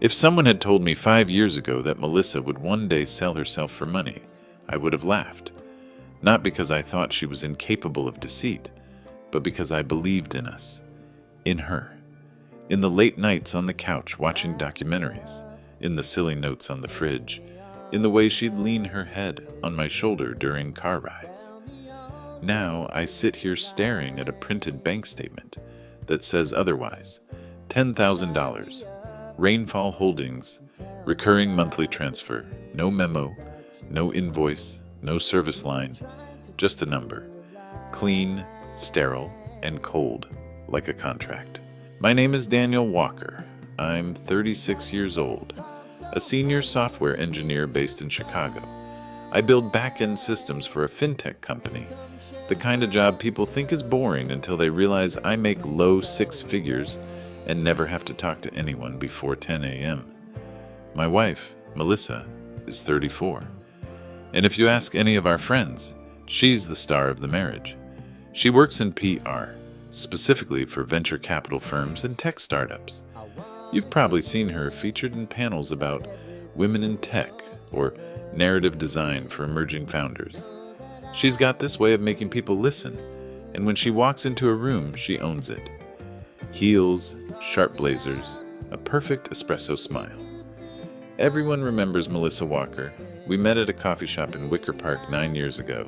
If someone had told me 5 years ago that Melissa would one day sell herself for money, I would have laughed. Not because I thought she was incapable of deceit, but because I believed in us, in her. In the late nights on the couch watching documentaries, in the silly notes on the fridge, in the way she'd lean her head on my shoulder during car rides. Now I sit here staring at a printed bank statement that says otherwise. $10,000, Rainfall Holdings, recurring monthly transfer, no memo, no invoice, no service line, just a number. Clean, sterile, and cold, like a contract. My name is Daniel Walker. I'm 36 years old, a senior software engineer based in Chicago. I build back-end systems for a fintech company, the kind of job people think is boring until they realize I make low six figures and never have to talk to anyone before 10 a.m. My wife, Melissa, is 34. And if you ask any of our friends, she's the star of the marriage. She works in PR, specifically for venture capital firms and tech startups. You've probably seen her featured in panels about women in tech or narrative design for emerging founders. She's got this way of making people listen, and when she walks into a room, she owns it. Heels, sharp blazers, a perfect espresso smile. Everyone remembers Melissa Walker. We met at a coffee shop in Wicker Park 9 years ago.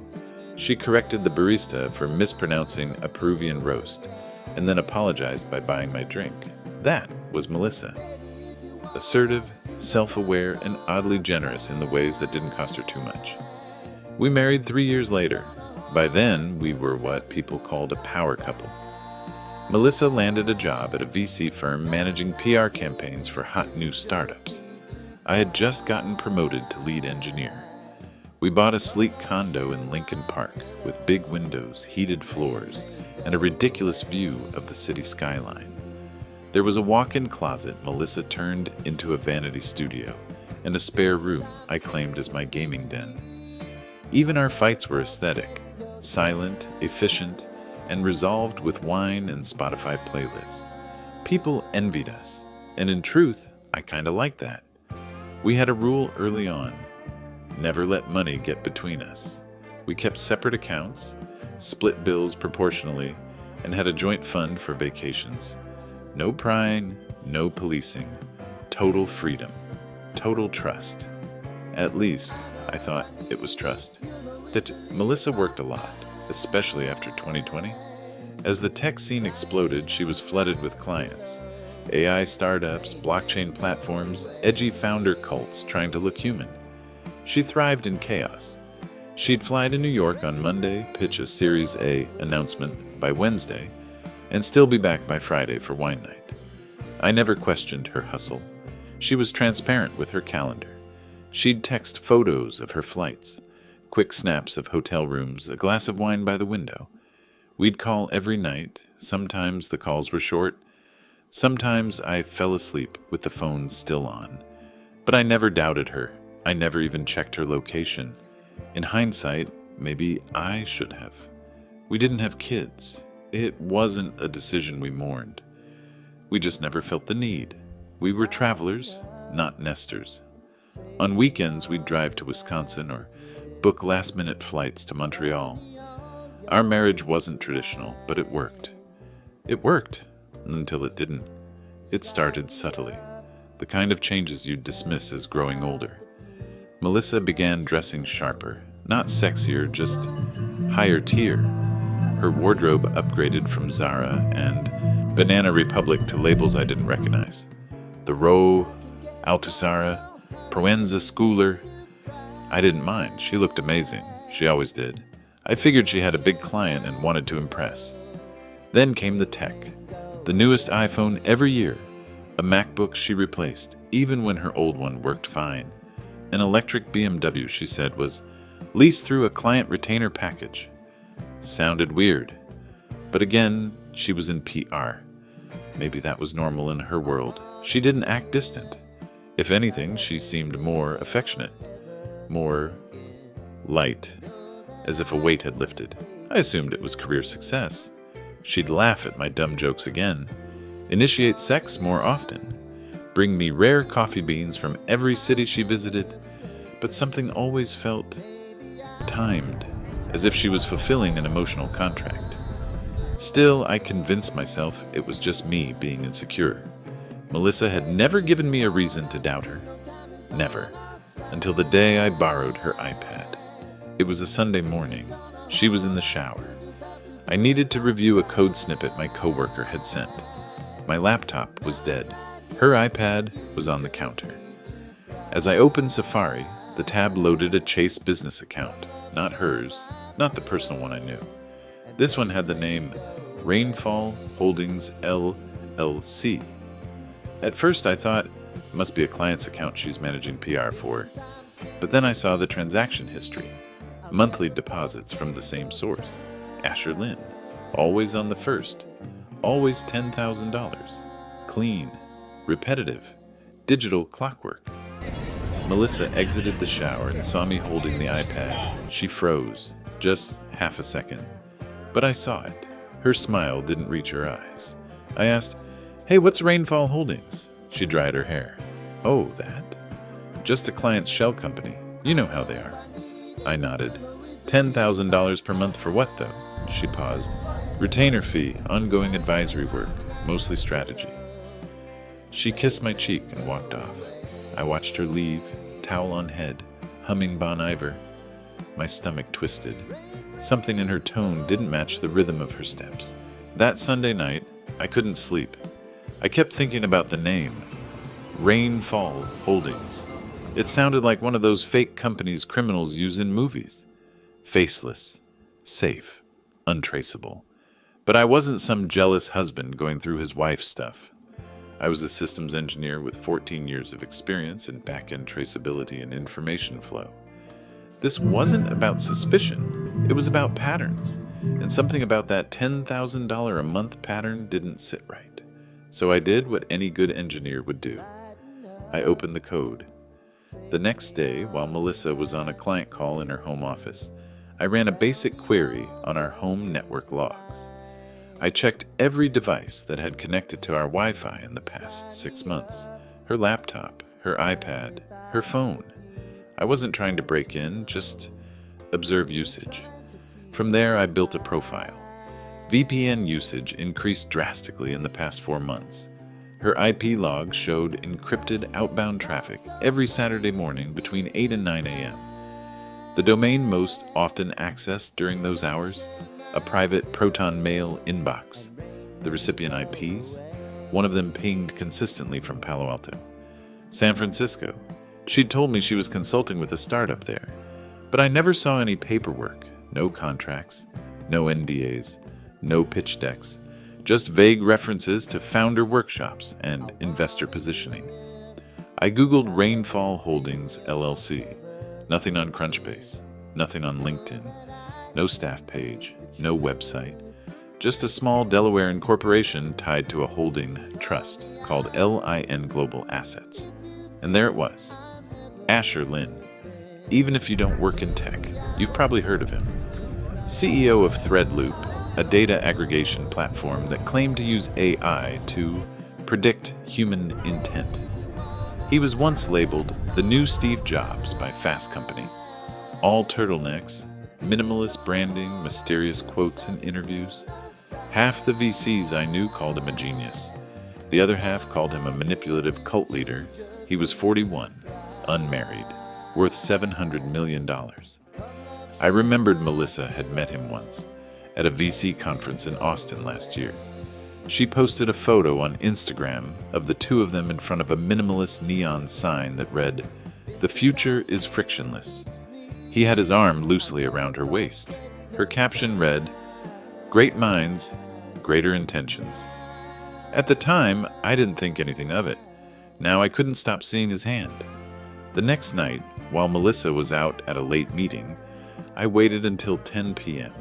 She corrected the barista for mispronouncing a Peruvian roast, and then apologized by buying my drink. That was Melissa. Assertive, self-aware, and oddly generous in the ways that didn't cost her too much. We married 3 years later. By then, we were what people called a power couple. Melissa landed a job at a VC firm managing PR campaigns for hot new startups. I had just gotten promoted to lead engineer. We bought a sleek condo in Lincoln Park with big windows, heated floors, and a ridiculous view of the city skyline. There was a walk-in closet Melissa turned into a vanity studio, and a spare room I claimed as my gaming den. Even our fights were aesthetic, silent, efficient, and resolved with wine and Spotify playlists. People envied us, and in truth, I kinda liked that. We had a rule early on: never let money get between us. We kept separate accounts, split bills proportionally, and had a joint fund for vacations. No prying, no policing. Total freedom. Total trust. At least, I thought it was trust. That Melissa worked a lot, especially after 2020. As the tech scene exploded, she was flooded with clients. AI startups, blockchain platforms, edgy founder cults trying to look human. She thrived in chaos. She'd fly to New York on Monday, pitch a Series A announcement by Wednesday, and still be back by Friday for wine night. I never questioned her hustle. She was transparent with her calendar. She'd text photos of her flights, quick snaps of hotel rooms, a glass of wine by the window. We'd call every night. Sometimes the calls were short. Sometimes I fell asleep with the phone still on. But I never doubted her. I never even checked her location. In hindsight, maybe I should have. We didn't have kids. It wasn't a decision we mourned. We just never felt the need. We were travelers, not nesters. On weekends, we'd drive to Wisconsin or book last-minute flights to Montreal. Our marriage wasn't traditional, but it worked. It worked until it didn't. It started subtly, the kind of changes you'd dismiss as growing older. Melissa began dressing sharper, not sexier, just higher tier. Her wardrobe upgraded from Zara and Banana Republic to labels I didn't recognize. The Row, Altusara, Proenza Schooler. I didn't mind. She looked amazing. She always did. I figured she had a big client and wanted to impress. Then came the tech. The newest iPhone every year. A MacBook she replaced, even when her old one worked fine. An electric BMW, she said, was leased through a client retainer package. Sounded weird. But again, she was in PR. Maybe that was normal in her world. She didn't act distant. If anything, she seemed more affectionate. More light. As if a weight had lifted. I assumed it was career success. She'd laugh at my dumb jokes again. Initiate sex more often. bring me rare coffee beans from every city she visited, but something always felt timed, as if she was fulfilling an emotional contract. Still, I convinced myself it was just me being insecure. Melissa had never given me a reason to doubt her. Never. Until the day I borrowed her iPad. It was a Sunday morning. She was in the shower. I needed to review a code snippet my coworker had sent. My laptop was dead. Her iPad was on the counter. As I opened Safari, the tab loaded a Chase business account. Not hers, not the personal one I knew. This one had the name Rainfall Holdings LLC. At first I thought it must be a client's account she's managing PR for, but then I saw the transaction history. Monthly deposits from the same source, Asher Lynn, always on the first, always $10,000, clean, repetitive, digital clockwork. Melissa exited the shower and saw me holding the iPad. She froze, just half a second. But I saw it. Her smile didn't reach her eyes. I asked, "Hey, what's Rainfall Holdings?" She dried her hair. "Oh, that? Just a client's shell company. You know how they are." I nodded. $10,000 per month for what, though? She paused. Retainer fee, ongoing advisory work, mostly strategy. She kissed my cheek and walked off. I watched her leave, towel on head, humming Bon Iver. My stomach twisted. Something in her tone didn't match the rhythm of her steps. That Sunday night, I couldn't sleep. I kept thinking about the name, Rainfall Holdings. It sounded like one of those fake companies criminals use in movies. Faceless, safe, untraceable. But I wasn't some jealous husband going through his wife's stuff. I was a systems engineer with 14 years of experience in back-end traceability and information flow. This wasn't about suspicion. It was about patterns. And something about that $10,000 a month pattern didn't sit right. So I did what any good engineer would do. I opened the code. The next day, while Melissa was on a client call in her home office, I ran a basic query on our home network logs. I checked every device that had connected to our Wi-Fi in the past 6 months. Her laptop, her iPad, her phone. I wasn't trying to break in, just observe usage. From there, I built a profile. VPN usage increased drastically in the past 4 months. Her IP log showed encrypted outbound traffic every Saturday morning between 8 and 9 a.m. The domain most often accessed during those hours? A private Proton Mail inbox. The recipient IPs? One of them pinged consistently from Palo Alto. San Francisco. She'd told me she was consulting with a startup there, but I never saw any paperwork, no contracts, no NDAs, no pitch decks, just vague references to founder workshops and investor positioning. I Googled Rainfall Holdings LLC. Nothing on Crunchbase, nothing on LinkedIn, no staff page, no website, just a small Delaware incorporation tied to a holding trust called LIN Global Assets. And there it was, Asher Lynn. Even if you don't work in tech, you've probably heard of him. CEO of Threadloop, a data aggregation platform that claimed to use AI to predict human intent. He was once labeled the new Steve Jobs by Fast Company. All turtlenecks, minimalist branding, mysterious quotes in interviews. Half the VCs I knew called him a genius. The other half called him a manipulative cult leader. He was 41, unmarried, worth $700 million. I remembered Melissa had met him once at a VC conference in Austin last year. She posted a photo on Instagram of the two of them in front of a minimalist neon sign that read, "The future is frictionless." He had his arm loosely around her waist. Her caption read, "Great minds, greater intentions." At the time, I didn't think anything of it. Now I couldn't stop seeing his hand. The next night, while Melissa was out at a late meeting, I waited until 10 p.m.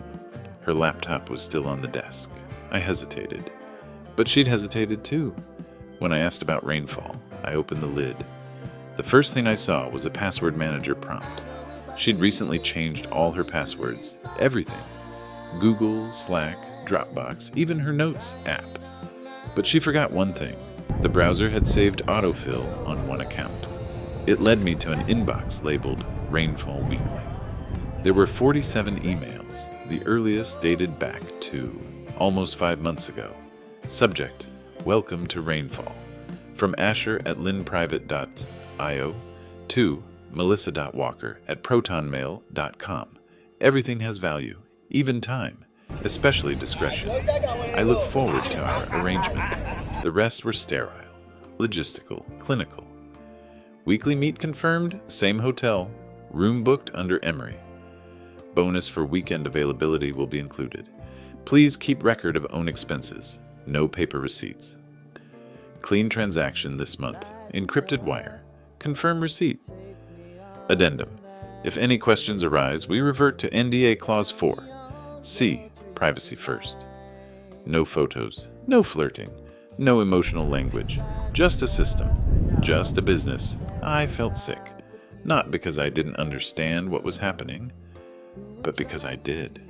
Her laptop was still on the desk. I hesitated. But she'd hesitated too. When I asked about Rainfall, I opened the lid. The first thing I saw was a password manager prompt. She'd recently changed all her passwords, everything. Google, Slack, Dropbox, even her Notes app. But she forgot one thing, The browser had saved autofill on one account. It led me to an inbox labeled Rainfall Weekly. There were 47 emails, the earliest dated back to almost 5 months ago. Subject: Welcome to Rainfall. From Asher at linprivate.io to melissa.walker at protonmail.com. Everything has value, even time, especially discretion. I look forward to our arrangement. The rest were sterile, logistical, clinical. Weekly meet confirmed, same hotel, room booked under Emory. Bonus for weekend availability will be included. Please keep record of own expenses. No paper receipts. Clean transaction this month. Encrypted wire. Confirm receipt. Addendum. If any questions arise, we revert to NDA Clause 4. C. Privacy first. No photos. No flirting. No emotional language. Just a system. Just a business. I felt sick. Not because I didn't understand what was happening, but because I did.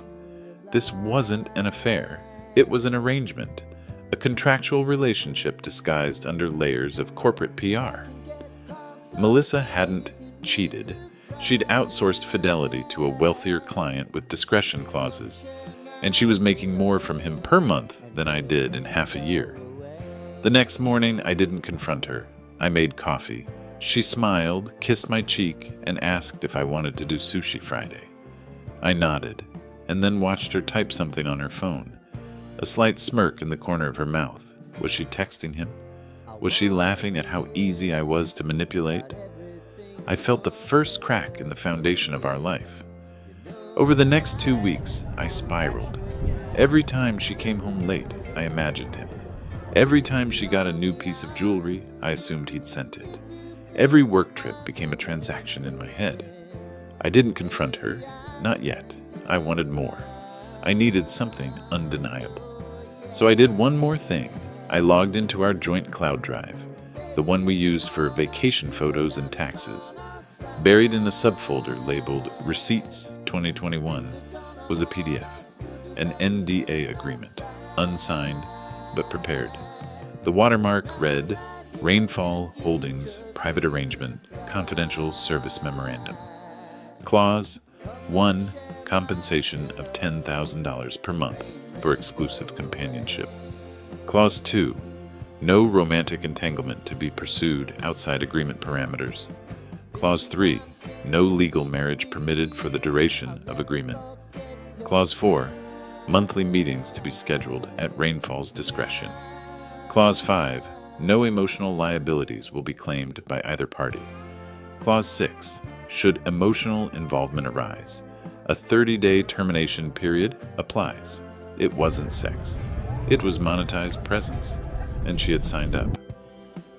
This wasn't an affair. It was an arrangement. A contractual relationship disguised under layers of corporate PR. Melissa hadn't cheated. She'd outsourced fidelity to a wealthier client with discretion clauses, and she was making more from him per month than I did in half a year. The next morning, I didn't confront her. I made coffee. She smiled, kissed my cheek, and asked if I wanted to do sushi Friday. I nodded, and then watched her type something on her phone. A slight smirk in the corner of her mouth. Was she texting him? Was she laughing at how easy I was to manipulate? I felt the first crack in the foundation of our life. Over the next 2 weeks, I spiraled. Every time she came home late, I imagined him. Every time she got a new piece of jewelry, I assumed he'd sent it. Every work trip became a transaction in my head. I didn't confront her. Not yet. I wanted more. I needed something undeniable. So I did one more thing. I logged into our joint cloud drive, the one we used for vacation photos and taxes. Buried in a subfolder labeled Receipts 2021 was a PDF, an NDA agreement, unsigned but prepared. The watermark read, Rainfall Holdings Private Arrangement Confidential Service Memorandum. Clause 1. Compensation of $10,000 per month for exclusive companionship. Clause 2. No romantic entanglement to be pursued outside agreement parameters. Clause 3. No legal marriage permitted for the duration of agreement. Clause 4. Monthly meetings to be scheduled at Rainfall's discretion. Clause 5. No emotional liabilities will be claimed by either party. Clause 6. Should emotional involvement arise, a 30-day termination period applies. It wasn't sex. It was monetized presence, and she had signed up.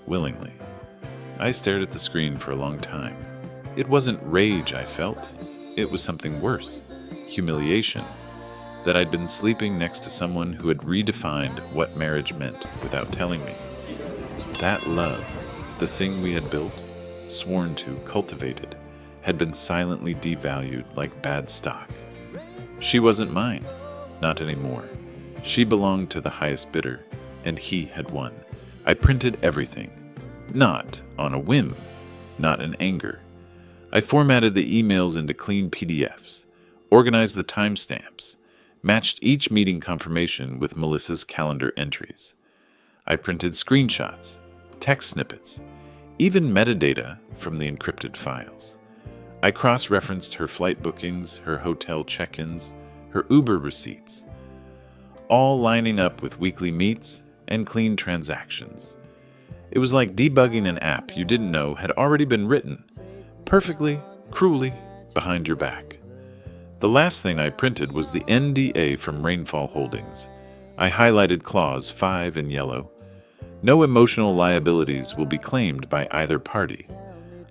Willingly. I stared at the screen for a long time. It wasn't rage I felt. It was something worse. Humiliation. That I'd been sleeping next to someone who had redefined what marriage meant without telling me. That love, the thing we had built, sworn to, cultivated, had been silently devalued like bad stock. She wasn't mine, not anymore. She belonged to the highest bidder, and he had won. I printed everything. Not on a whim, not in anger. I formatted the emails into clean PDFs, organized the timestamps, matched each meeting confirmation with Melissa's calendar entries. I printed screenshots, text snippets, even metadata from the encrypted files. I cross-referenced her flight bookings, her hotel check-ins, her Uber receipts, all lining up with weekly meets and clean transactions. It was like debugging an app you didn't know had already been written, perfectly, cruelly, behind your back. The last thing I printed was the NDA from Rainfall Holdings. I highlighted Clause 5 in yellow. No emotional liabilities will be claimed by either party.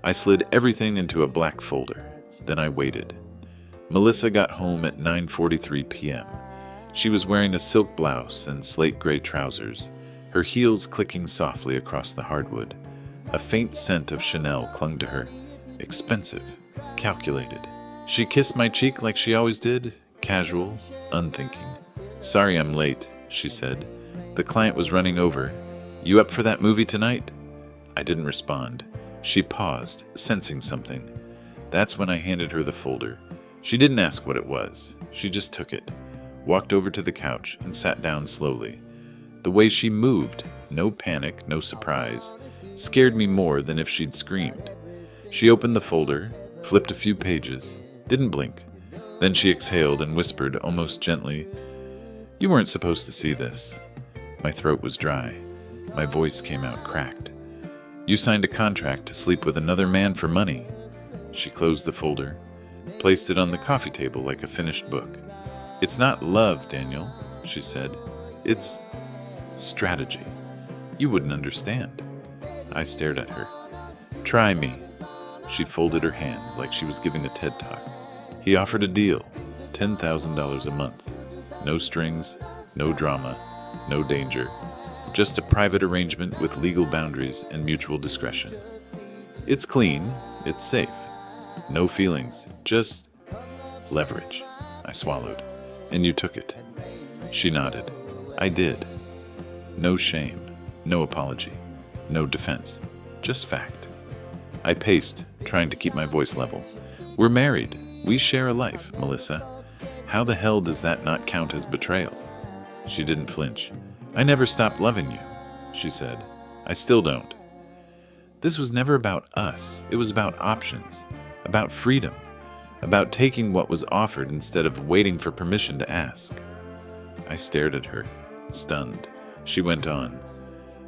I slid everything into a black folder. Then I waited. Melissa got home at 9:43 p.m. She was wearing a silk blouse and slate gray trousers, her heels clicking softly across the hardwood. A faint scent of Chanel clung to her. Expensive, calculated. She kissed my cheek like she always did, casual, unthinking. "Sorry I'm late," she said. "The client was running over. You up for that movie tonight? I didn't respond. She paused, sensing something. That's when I handed her the folder. She didn't ask what it was. She just took it, walked over to the couch, and sat down slowly. The way she moved, no panic, no surprise, scared me more than if she'd screamed. She opened the folder, flipped a few pages, didn't blink. Then she exhaled and whispered almost gently, "You weren't supposed to see this." My throat was dry. My voice came out cracked. "You signed a contract to sleep with another man for money." She closed the folder, placed it on the coffee table like a finished book. "It's not love, Daniel," she said. "It's strategy. You wouldn't understand." I stared at her. "Try me." She folded her hands like she was giving a TED Talk. He offered a deal, $10,000 a month. No strings, no drama, no danger. Just a private arrangement with legal boundaries and mutual discretion. It's clean, it's safe. No feelings, just leverage. I swallowed. "And you took it." She nodded. "I did." No shame, no apology, no defense, just fact. I paced, trying to keep my voice level. "We're married. We share a life, Melissa. How the hell does that not count as betrayal?" She didn't flinch. "I never stopped loving you," she said. "I still don't." This was never about us. It was about options, about freedom, about taking what was offered instead of waiting for permission to ask. I stared at her, stunned. She went on.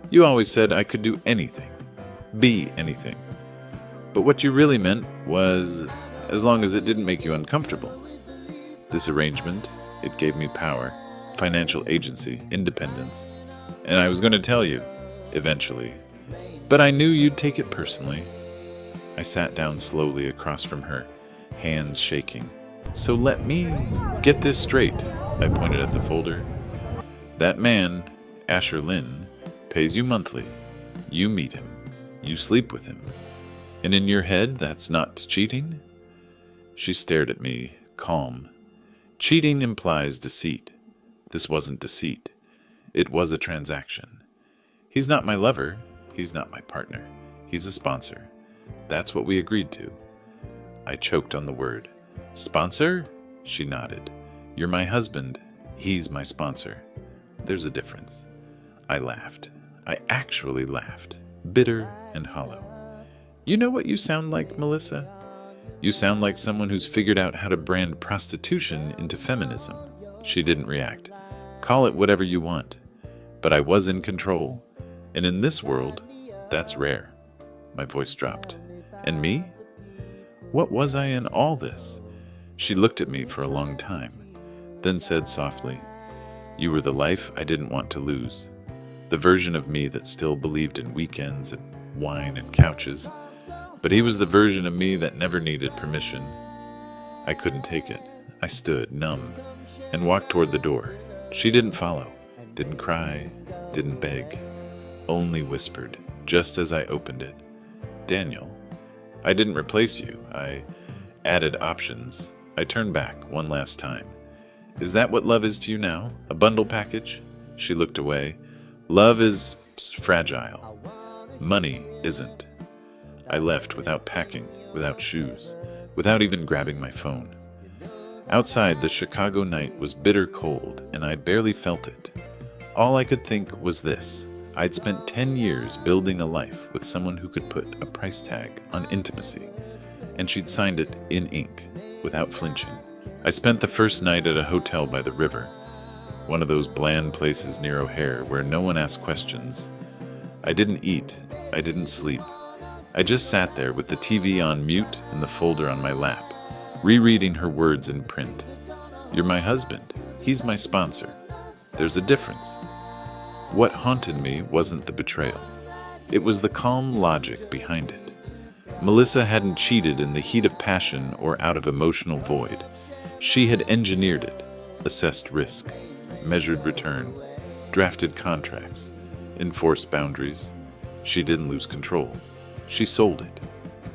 "You always said I could do anything, be anything. But what you really meant was, as long as it didn't make you uncomfortable. This arrangement, it gave me power, financial agency, independence. And I was going to tell you, eventually. But I knew you'd take it personally." I sat down slowly across from her, hands shaking. "So let me get this straight," I pointed at the folder. "That man, Asher Lynn, pays you monthly. You meet him. You sleep with him. And in your head, that's not cheating?" She stared at me, calm. "Cheating implies deceit. This wasn't deceit. It was a transaction. He's not my lover. He's not my partner. He's a sponsor. That's what we agreed to." I choked on the word. "Sponsor?" She nodded. "You're my husband. He's my sponsor. There's a difference." I laughed. I actually laughed, bitter and hollow. "You know what you sound like, Melissa? You sound like someone who's figured out how to brand prostitution into feminism." She didn't react. "Call it whatever you want. But I was in control. And in this world, that's rare." My voice dropped. "And me? What was I in all this?" She looked at me for a long time, then said softly, "You were the life I didn't want to lose. The version of me that still believed in weekends and wine and couches. But he was the version of me that never needed permission." I couldn't take it. I stood, numb, and walked toward the door. She didn't follow, didn't cry, didn't beg, only whispered, just as I opened it, "Daniel, I didn't replace you. I added options." I turned back one last time. "Is that what love is to you now? A bundle package?" She looked away. "Love is fragile. Money isn't." I left without packing, without shoes, without even grabbing my phone. Outside, the Chicago night was bitter cold, and I barely felt it. All I could think was this. I'd spent 10 years building a life with someone who could put a price tag on intimacy, and she'd signed it in ink, without flinching. I spent the first night at a hotel by the river, one of those bland places near O'Hare where no one asks questions. I didn't eat. I didn't sleep. I just sat there with the TV on mute and the folder on my lap, rereading her words in print. "You're my husband. He's my sponsor. There's a difference." What haunted me wasn't the betrayal. It was the calm logic behind it. Melissa hadn't cheated in the heat of passion or out of emotional void. She had engineered it, assessed risk, measured return, drafted contracts, enforced boundaries. She didn't lose control. She sold it.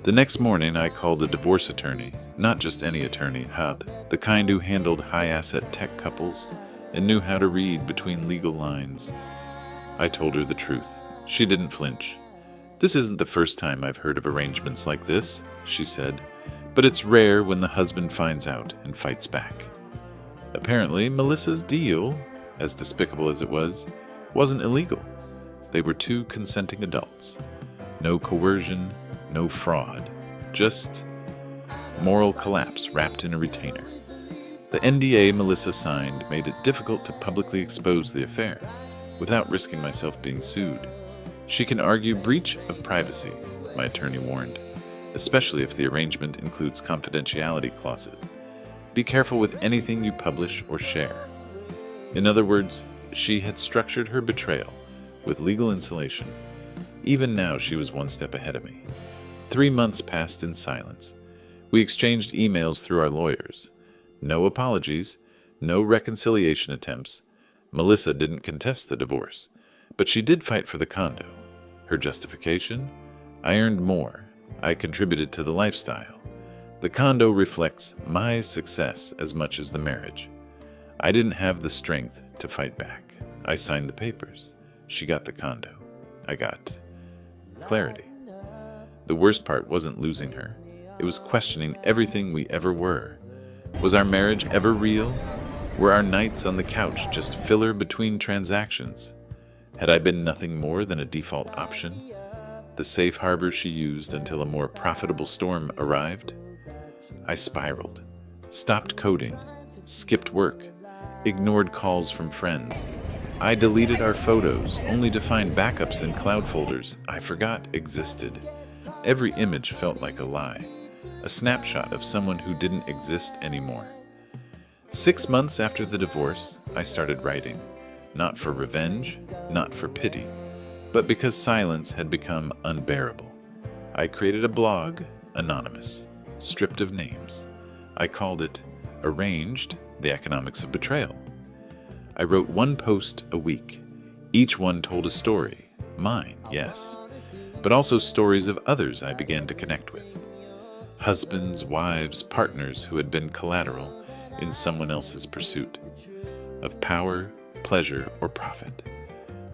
The next morning, I called a divorce attorney, not just any attorney, Hub, the kind who handled high-asset tech couples and knew how to read between legal lines. I told her the truth, She didn't flinch. "This isn't the first time I've heard of arrangements like this," she said, "but it's rare when the husband finds out and fights back." Apparently, Melissa's deal, as despicable as it was, wasn't illegal. They were two consenting adults. No coercion, no fraud, just moral collapse wrapped in a retainer. The NDA Melissa signed made it difficult to publicly expose the affair without risking myself being sued. She can argue breach of privacy, my attorney warned, especially if the arrangement includes confidentiality clauses. Be careful with anything you publish or share. In other words, she had structured her betrayal with legal insulation. Even now, she was one step ahead of me. 3 months passed in silence. We exchanged emails through our lawyers. No apologies, no reconciliation attempts. Melissa didn't contest the divorce, but she did fight for the condo. Her justification? I earned more. I contributed to the lifestyle. The condo reflects my success as much as the marriage. I didn't have the strength to fight back. I signed the papers. She got the condo. I got clarity. The worst part wasn't losing her. It was questioning everything we ever were. Was our marriage ever real? Were our nights on the couch just filler between transactions? Had I been nothing more than a default option? The safe harbor she used until a more profitable storm arrived? I spiraled, stopped coding, skipped work, ignored calls from friends. I deleted our photos, only to find backups in cloud folders I forgot existed. Every image felt like a lie, a snapshot of someone who didn't exist anymore. 6 months after the divorce, I started writing, not for revenge, not for pity, but because silence had become unbearable. I created a blog, anonymous, stripped of names. I called it Arranged: The Economics of Betrayal. I wrote 1 post a week. Each one told a story, mine, yes, but also stories of others I began to connect with. Husbands, wives, partners who had been collateral in someone else's pursuit of power, pleasure, or profit.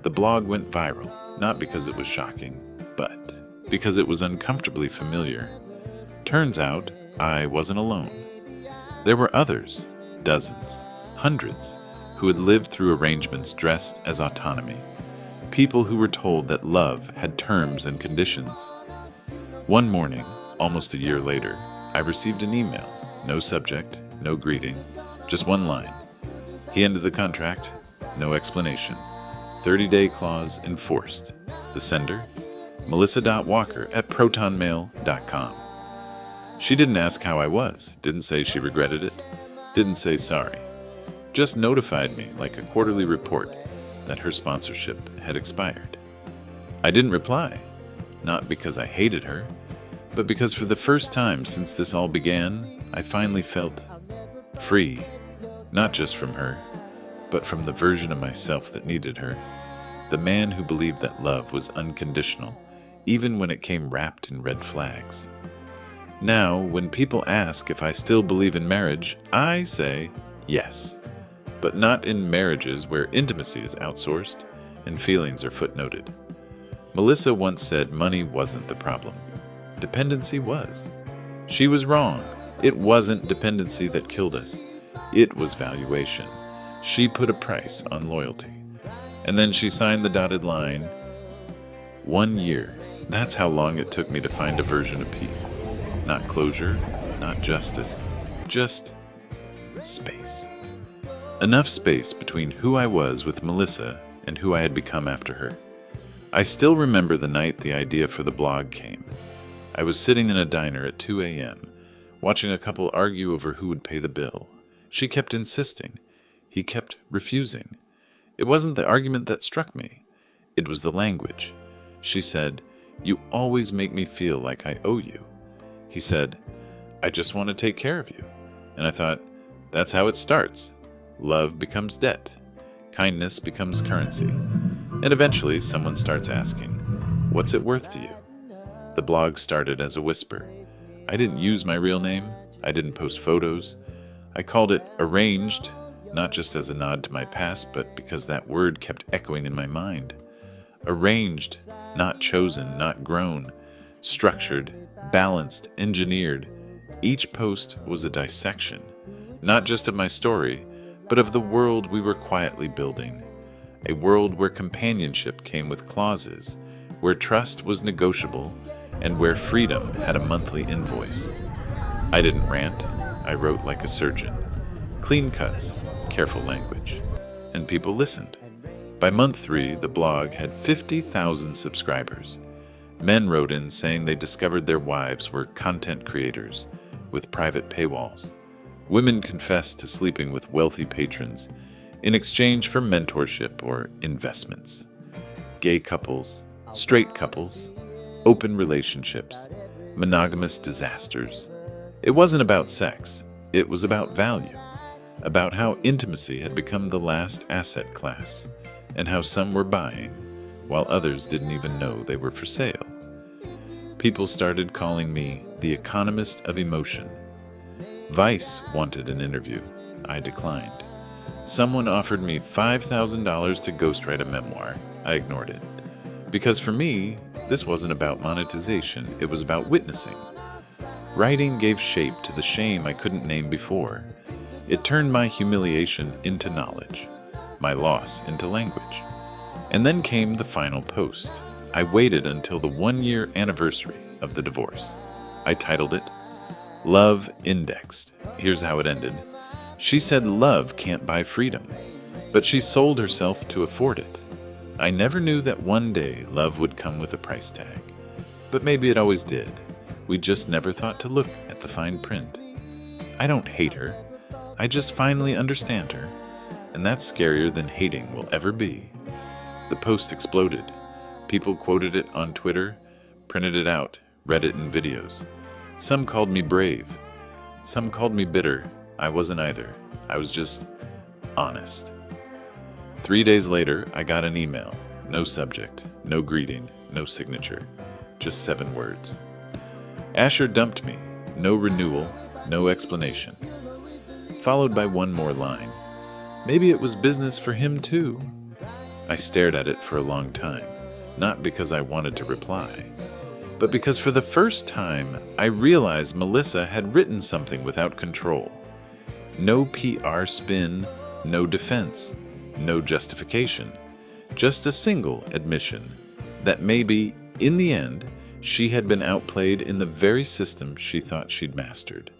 The blog went viral, not because it was shocking, but because it was uncomfortably familiar. Turns out, I wasn't alone. There were others, dozens, hundreds, who had lived through arrangements dressed as autonomy. People who were told that love had terms and conditions. One morning, almost a year later, I received an email. No subject, no greeting, just one line. He ended the contract, no explanation. 30-day clause enforced. The sender? melissa.walker@protonmail.com. She didn't ask how I was, didn't say she regretted it, didn't say sorry. Just notified me, like a quarterly report, that her sponsorship had expired. I didn't reply, not because I hated her, but because for the first time since this all began, I finally felt free, not just from her, but from the version of myself that needed her, the man who believed that love was unconditional, even when it came wrapped in red flags. Now, when people ask if I still believe in marriage, I say yes, but not in marriages where intimacy is outsourced and feelings are footnoted. Melissa once said money wasn't the problem. Dependency was. She was wrong. It wasn't dependency that killed us. It was valuation. She put a price on loyalty. And then she signed the dotted line. 1 year. That's how long it took me to find a version of peace. Not closure, not justice, just space. Enough space between who I was with Melissa and who I had become after her. I still remember the night the idea for the blog came. I was sitting in a diner at 2 a.m., watching a couple argue over who would pay the bill. She kept insisting. He kept refusing. It wasn't the argument that struck me. It was the language. She said, "You always make me feel like I owe you." He said, "I just want to take care of you." And I thought, that's how it starts. Love becomes debt. Kindness becomes currency. And eventually someone starts asking, "What's it worth to you?" The blog started as a whisper. I didn't use my real name. I didn't post photos. I called it Arranged, not just as a nod to my past, but because that word kept echoing in my mind. Arranged, not chosen, not grown. Structured, balanced, engineered. Each post was a dissection, not just of my story, but of the world we were quietly building. A world where companionship came with clauses, where trust was negotiable, and where freedom had a monthly invoice. I didn't rant, I wrote like a surgeon. Clean cuts, careful language. And people listened. By month 3, the blog had 50,000 subscribers. Men wrote in saying they discovered their wives were content creators with private paywalls. Women confessed to sleeping with wealthy patrons in exchange for mentorship or investments. Gay couples, straight couples, open relationships, monogamous disasters. It wasn't about sex, it was about value, about how intimacy had become the last asset class, and how some were buying, while others didn't even know they were for sale. People started calling me the economist of emotion. Vice wanted an interview. I declined. Someone offered me $5,000 to ghostwrite a memoir. I ignored it. Because for me, this wasn't about monetization, it was about witnessing. Writing gave shape to the shame I couldn't name before. It turned my humiliation into knowledge, my loss into language. And then came the final post. I waited until the 1-year anniversary of the divorce. I titled it, Love Indexed. Here's how it ended. She said love can't buy freedom, but she sold herself to afford it. I never knew that one day love would come with a price tag. But maybe it always did. We just never thought to look at the fine print. I don't hate her. I just finally understand her. And that's scarier than hating will ever be. The post exploded. People quoted it on Twitter, printed it out, read it in videos. Some called me brave. Some called me bitter. I wasn't either. I was just honest. 3 days later, I got an email. No subject, no greeting, no signature. Just 7 words. Asher dumped me. No renewal, no explanation. Followed by one more line. Maybe it was business for him too. I stared at it for a long time, not because I wanted to reply, but because for the first time, I realized Melissa had written something without control. No PR spin, no defense, no justification, just a single admission that maybe, in the end, she had been outplayed in the very system she thought she'd mastered.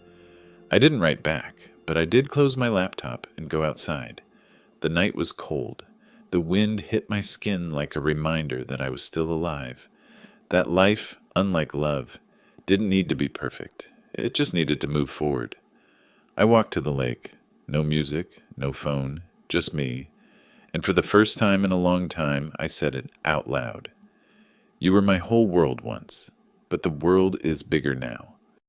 I didn't write back, but I did close my laptop and go outside. The night was cold. The wind hit my skin like a reminder that I was still alive. That life, unlike love, didn't need to be perfect. It just needed to move forward. I walked to the lake. No music, no phone, just me. And for the first time in a long time, I said it out loud. You were my whole world once, but the world is bigger now.